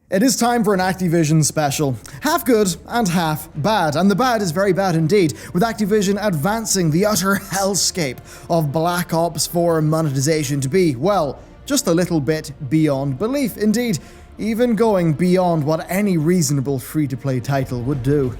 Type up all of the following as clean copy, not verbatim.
It is time for an Activision special. Half good and half bad. And the bad is very bad indeed, with Activision advancing the utter hellscape of Black Ops 4 monetization to be, well, just a little bit beyond belief. Indeed, even going beyond what any reasonable free-to-play title would do.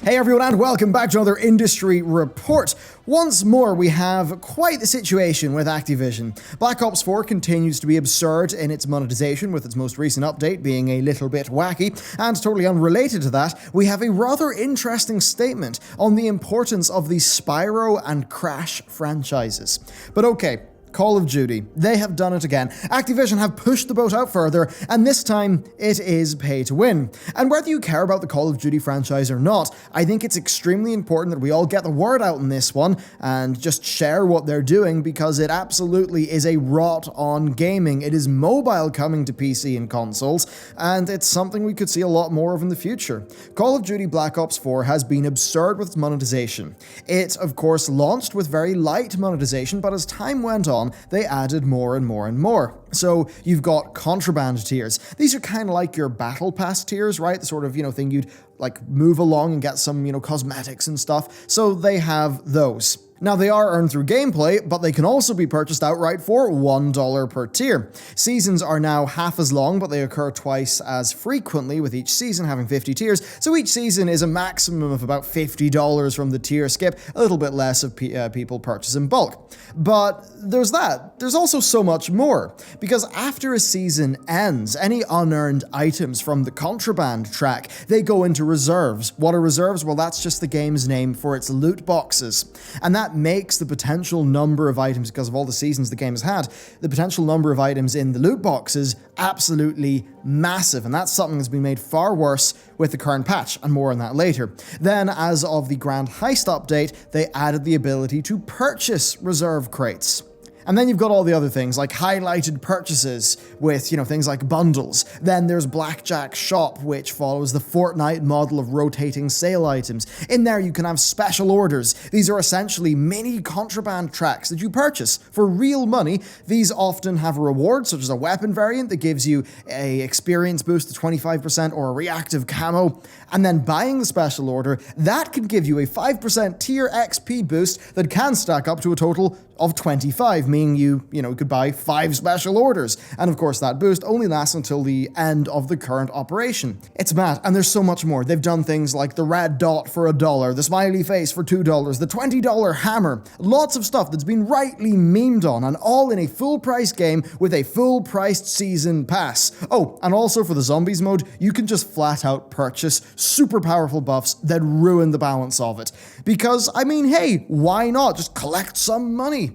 Hey everyone, and welcome back to another industry report. Once more, we have quite the situation with Activision. Black Ops 4 continues to be absurd in its monetization, with its most recent update being a little bit wacky, and totally unrelated to that, we have a rather interesting statement on the importance of the Spyro and Crash franchises. But okay, Call of Duty. They have done it again. Activision have pushed the boat out further, and this time it is pay to win. And whether you care about the Call of Duty franchise or not, I think it's extremely important that we all get the word out in this one and just share what they're doing, because it absolutely is a rot on gaming. It is mobile coming to PC and consoles, and it's something we could see a lot more of in the future. Call of Duty Black Ops 4 has been absurd with its monetization. It, of course, launched with very light monetization, but as time went on, they added more and more and more. So you've got contraband tiers. These are kind of like your battle pass tiers, right? The sort of, thing you'd like move along and get some, cosmetics and stuff. So they have those. Now, they are earned through gameplay, but they can also be purchased outright for $1 per tier. Seasons are now half as long, but they occur twice as frequently, with each season having 50 tiers, so each season is a maximum of about $50 from the tier skip, a little bit less if people purchase in bulk. But there's that. There's also so much more, because after a season ends, any unearned items from the contraband track, they go into reserves. What are reserves? Well, that's just the game's name for its loot boxes. And that makes the potential number of items, because of all the seasons the game has had, the potential number of items in the loot boxes absolutely massive, and that's something that's been made far worse with the current patch, and more on that later. Then, as of the Grand Heist update, they added the ability to purchase reserve crates. And then you've got all the other things, like highlighted purchases with, things like bundles. Then there's Blackjack Shop, which follows the Fortnite model of rotating sale items. In there you can have special orders. These are essentially mini contraband tracks that you purchase for real money. These often have a reward, such as a weapon variant that gives you a experience boost to 25% or a reactive camo. And then buying the special order, that can give you a 5% tier XP boost that can stack up to a total of 25, meaning you could buy 5 special orders. And of course, that boost only lasts until the end of the current operation. It's mad, and there's so much more. They've done things like the red dot for $1, the smiley face for $2, the $20 hammer, lots of stuff that's been rightly memed on, and all in a full-price game with a full-priced season pass. Oh, and also for the zombies mode, you can just flat-out purchase super powerful buffs that ruin the balance of it. Because, hey, why not? Just collect some money.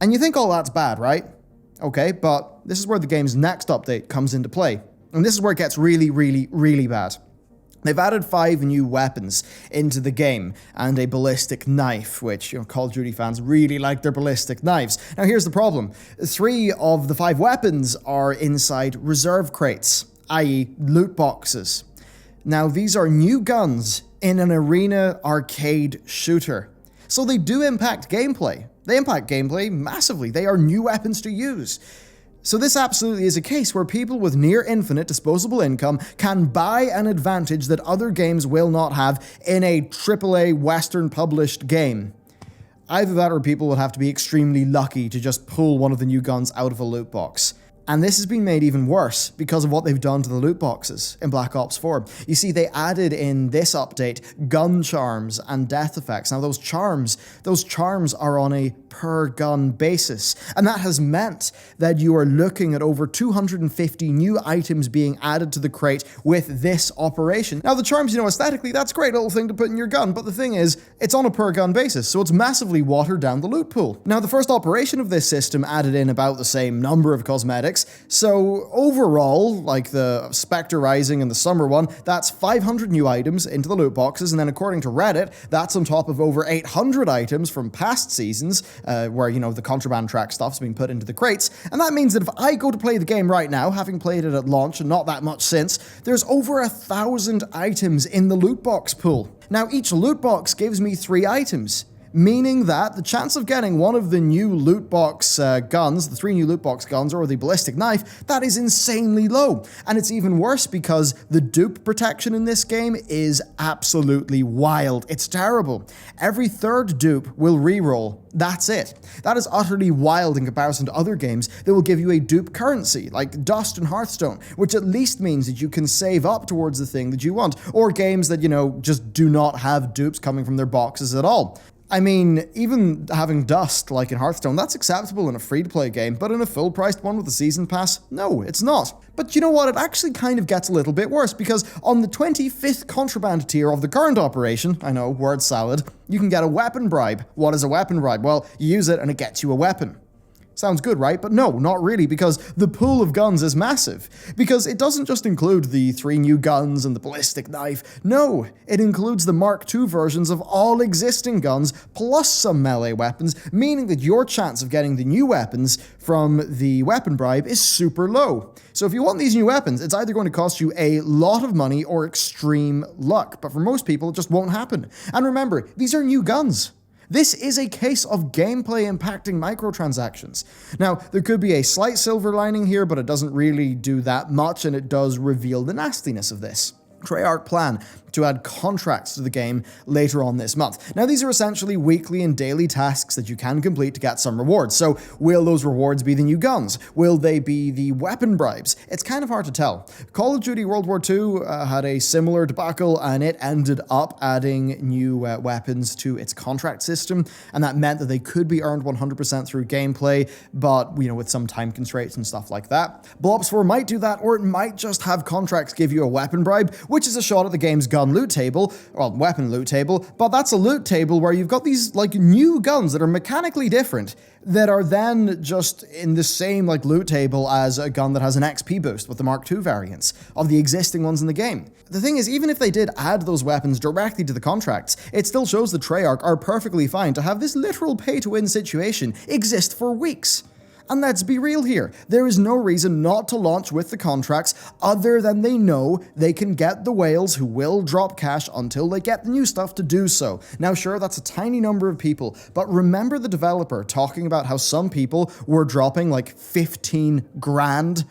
And you think all that's bad, right? Okay, but this is where the game's next update comes into play. And this is where it gets really, really, really bad. They've added 5 new weapons into the game, and a ballistic knife, which, Call of Duty fans really like their ballistic knives. Now here's the problem. 3 of the 5 weapons are inside reserve crates, i.e. loot boxes. Now these are new guns in an arena arcade shooter. So they do impact gameplay. They impact gameplay massively. They are new weapons to use. So this absolutely is a case where people with near infinite disposable income can buy an advantage that other games will not have in a AAA Western published game. Either that, or people would have to be extremely lucky to just pull one of the new guns out of a loot box. And this has been made even worse because of what they've done to the loot boxes in Black Ops 4. You see, they added in this update gun charms and death effects. Now those charms are on a per gun basis. And that has meant that you are looking at over 250 new items being added to the crate with this operation. Now the charms, aesthetically, that's a great little thing to put in your gun, but the thing is, it's on a per gun basis, so it's massively watered down the loot pool. Now the first operation of this system added in about the same number of cosmetics. So overall, like the Spectre Rising and the Summer one, that's 500 new items into the loot boxes, and then according to Reddit, that's on top of over 800 items from past seasons, where, the contraband track stuff's been put into the crates. And that means that if I go to play the game right now, having played it at launch and not that much since, there's over 1,000 items in the loot box pool. Now, each loot box gives me 3 items, meaning that the chance of getting one of the new loot box guns, the 3 new loot box guns, or the ballistic knife, that is insanely low. And it's even worse because the dupe protection in this game is absolutely wild. It's terrible. Every third dupe will reroll. That's it. That is utterly wild in comparison to other games that will give you a dupe currency, like Dust and Hearthstone, which at least means that you can save up towards the thing that you want, or games that, just do not have dupes coming from their boxes at all. I mean, even having Dust, like in Hearthstone, that's acceptable in a free-to-play game, but in a full-priced one with a season pass, no, it's not. But you know what? It actually kind of gets a little bit worse, because on the 25th contraband tier of the current operation, I know, word salad, you can get a weapon bribe. What is a weapon bribe? Well, you use it and it gets you a weapon. Sounds good, right? But no, not really, because the pool of guns is massive. Because it doesn't just include the 3 new guns and the ballistic knife. No, it includes the Mark II versions of all existing guns, plus some melee weapons, meaning that your chance of getting the new weapons from the weapon bribe is super low. So if you want these new weapons, it's either going to cost you a lot of money or extreme luck. But for most people, it just won't happen. And remember, these are new guns. This is a case of gameplay impacting microtransactions. Now, there could be a slight silver lining here, but it doesn't really do that much, and it does reveal the nastiness of this. Treyarch plan to add contracts to the game later on this month. Now, these are essentially weekly and daily tasks that you can complete to get some rewards. So, will those rewards be the new guns? Will they be the weapon bribes? It's kind of hard to tell. Call of Duty World War II had a similar debacle, and it ended up adding new weapons to its contract system, and that meant that they could be earned 100% through gameplay, but, with some time constraints and stuff like that. BLOPS4 might do that, or it might just have contracts give you a weapon bribe, which is a shot at the game's gun loot table, well, weapon loot table, but that's a loot table where you've got these, new guns that are mechanically different that are then just in the same, loot table as a gun that has an XP boost with the Mark II variants of the existing ones in the game. The thing is, even if they did add those weapons directly to the contracts, it still shows the Treyarch are perfectly fine to have this literal pay-to-win situation exist for weeks. And let's be real here, there is no reason not to launch with the contracts other than they know they can get the whales who will drop cash until they get the new stuff to do so. Now sure, that's a tiny number of people, but remember the developer talking about how some people were dropping 15 grand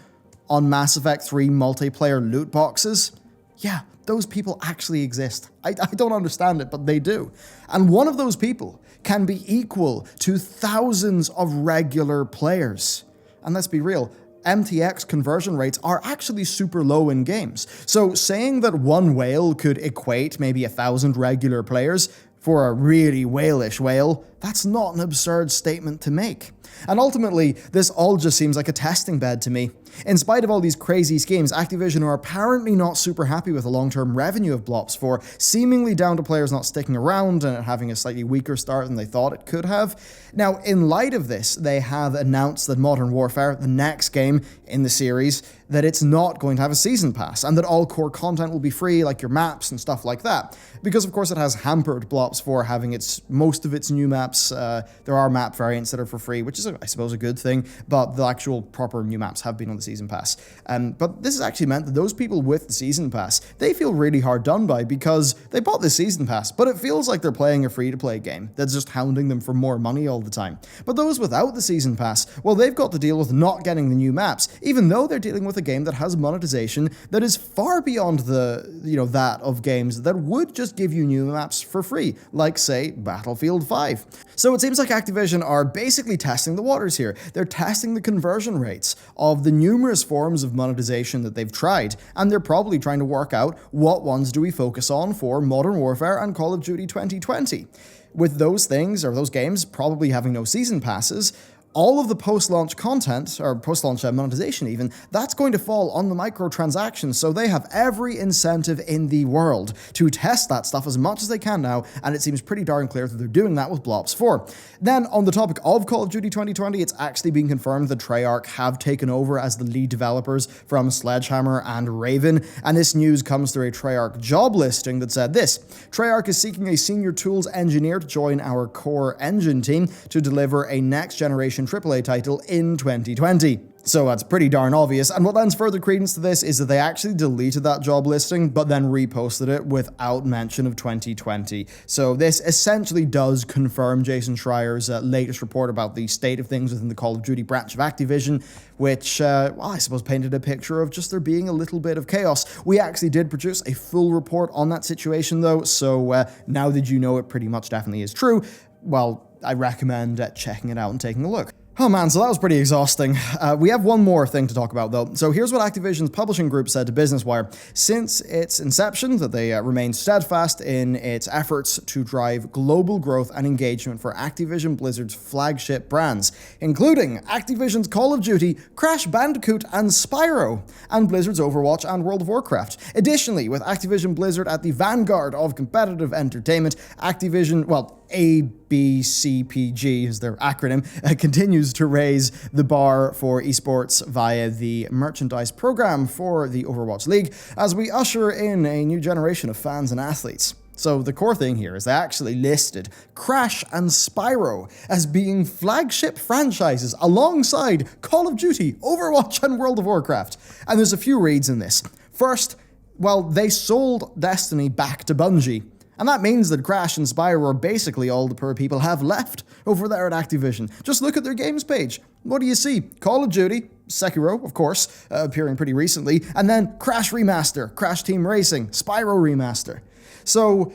on Mass Effect 3 multiplayer loot boxes? Yeah, those people actually exist. I don't understand it, but they do. And one of those people can be equal to thousands of regular players. And let's be real, MTX conversion rates are actually super low in games. So saying that one whale could equate maybe 1,000 regular players for a really whalish whale, that's not an absurd statement to make. And ultimately, this all just seems like a testing bed to me. In spite of all these crazy schemes, Activision are apparently not super happy with the long-term revenue of BLOPS4, seemingly down to players not sticking around and having a slightly weaker start than they thought it could have. Now, in light of this, they have announced that Modern Warfare, the next game in the series, that it's not going to have a season pass, and that all core content will be free, like your maps and stuff like that. Because of course it has hampered BLOPS4 having most of its new maps. There are map variants that are for free, which is, I suppose, a good thing, but the actual proper new maps have been on the season pass. But this has actually meant that those people with the season pass, they feel really hard done by because they bought the season pass, but it feels like they're playing a free-to-play game that's just hounding them for more money all the time. But those without the season pass, well, they've got to deal with not getting the new maps, even though they're dealing with a game that has monetization that is far beyond that of games that would just give you new maps for free, like, say, Battlefield 5. So it seems like Activision are basically testing the waters here. They're testing the conversion rates of the numerous forms of monetization that they've tried, and they're probably trying to work out what ones do we focus on for Modern Warfare and Call of Duty 2020. With those things, or those games, probably having no season passes, all of the post-launch content, or post-launch monetization even, that's going to fall on the microtransactions, so they have every incentive in the world to test that stuff as much as they can now, and it seems pretty darn clear that they're doing that with BLOPS4. Then, on the topic of Call of Duty 2020, it's actually been confirmed that Treyarch have taken over as the lead developers from Sledgehammer and Raven, and this news comes through a Treyarch job listing that said this: Treyarch is seeking a senior tools engineer to join our core engine team to deliver a next-generation generation AAA title in 2020. So that's pretty darn obvious, and what lends further credence to this is that they actually deleted that job listing, but then reposted it without mention of 2020. So this essentially does confirm Jason Schreier's latest report about the state of things within the Call of Duty branch of Activision, which, well, I suppose painted a picture of just there being a little bit of chaos. We actually did produce a full report on that situation, though, so now that you know it pretty much definitely is true, well, I recommend checking it out and taking a look. Oh man, so that was pretty exhausting. We have one more thing to talk about though. So here's what Activision's publishing group said to Business Wire. Since its inception, that they remain steadfast in its efforts to drive global growth and engagement for Activision Blizzard's flagship brands, including Activision's Call of Duty, Crash Bandicoot, and Spyro, and Blizzard's Overwatch and World of Warcraft. Additionally, with Activision Blizzard at the vanguard of competitive entertainment, Activision, well, ABCPG is their acronym, continues to raise the bar for esports via the merchandise program for the Overwatch League as we usher in a new generation of fans and athletes. So the core thing here is they actually listed Crash and Spyro as being flagship franchises alongside Call of Duty, Overwatch, and World of Warcraft. And there's a few reads in this. First, well, they sold Destiny back to Bungie. And that means that Crash and Spyro are basically all the poor people have left over there at Activision. Just look at their games page. What do you see? Call of Duty, Sekiro, of course, appearing pretty recently, and then Crash Remaster, Crash Team Racing, Spyro Remaster. So,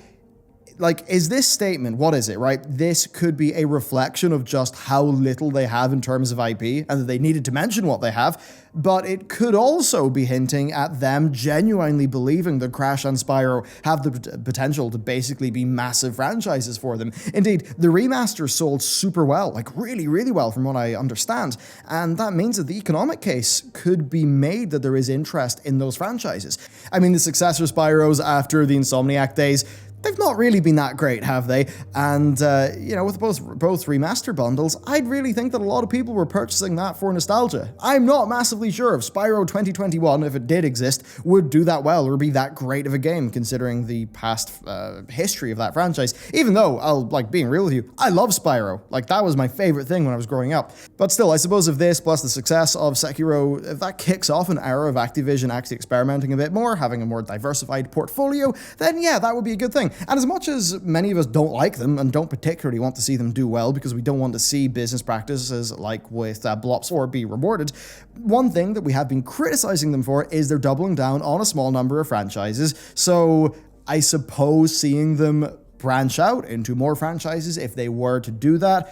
like, is this statement, what is it, right? This could be a reflection of just how little they have in terms of IP, and that they needed to mention what they have, but it could also be hinting at them genuinely believing that Crash and Spyro have the potential to basically be massive franchises for them. Indeed, the remaster sold super well, like really, really well from what I understand, and that means that the economic case could be made that there is interest in those franchises. I mean, the successor Spyros after the Insomniac days, they've not really been that great, have they? And, you know, with both remaster bundles, I'd really think that a lot of people were purchasing that for nostalgia. I'm not massively sure if Spyro 2021, if it did exist, would do that well or be that great of a game, considering the past history of that franchise. Even though, being real with you, I love Spyro. Like, that was my favorite thing when I was growing up. But still, I suppose if this, plus the success of Sekiro, if that kicks off an era of Activision actually experimenting a bit more, having a more diversified portfolio, then yeah, that would be a good thing. And as much as many of us don't like them and don't particularly want to see them do well because we don't want to see business practices like with BLOPS4 be rewarded, one thing that we have been criticizing them for is they're doubling down on a small number of franchises. So I suppose seeing them branch out into more franchises, if they were to do that,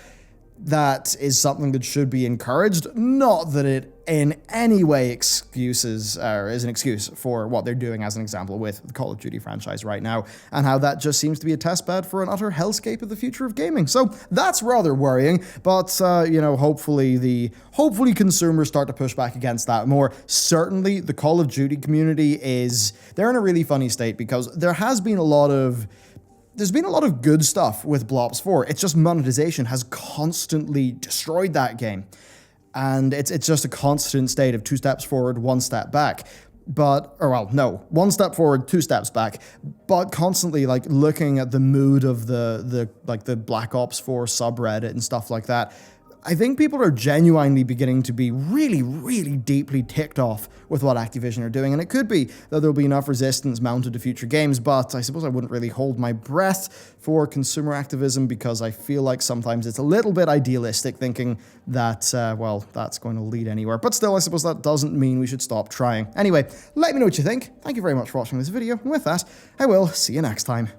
that is something that should be encouraged. Not that it in any way is an excuse for what they're doing, as an example with the Call of Duty franchise right now, and how that just seems to be a testbed for an utter hellscape of the future of gaming. So that's rather worrying, but you know, hopefully consumers start to push back against that more. Certainly the Call of Duty community they're in a really funny state because there's been a lot of good stuff with BLOPS4. It's just monetization has constantly destroyed that game. And it's just a constant state of 2 steps forward, 1 step back. One step forward, 2 steps back, but constantly like looking at the mood of the Black Ops 4 subreddit and stuff like that. I think people are genuinely beginning to be really, really deeply ticked off with what Activision are doing, and it could be that there'll be enough resistance mounted to future games, but I suppose I wouldn't really hold my breath for consumer activism because I feel like sometimes it's a little bit idealistic thinking that, that's going to lead anywhere. But still, I suppose that doesn't mean we should stop trying. Anyway, let me know what you think. Thank you very much for watching this video, and with that, I will see you next time.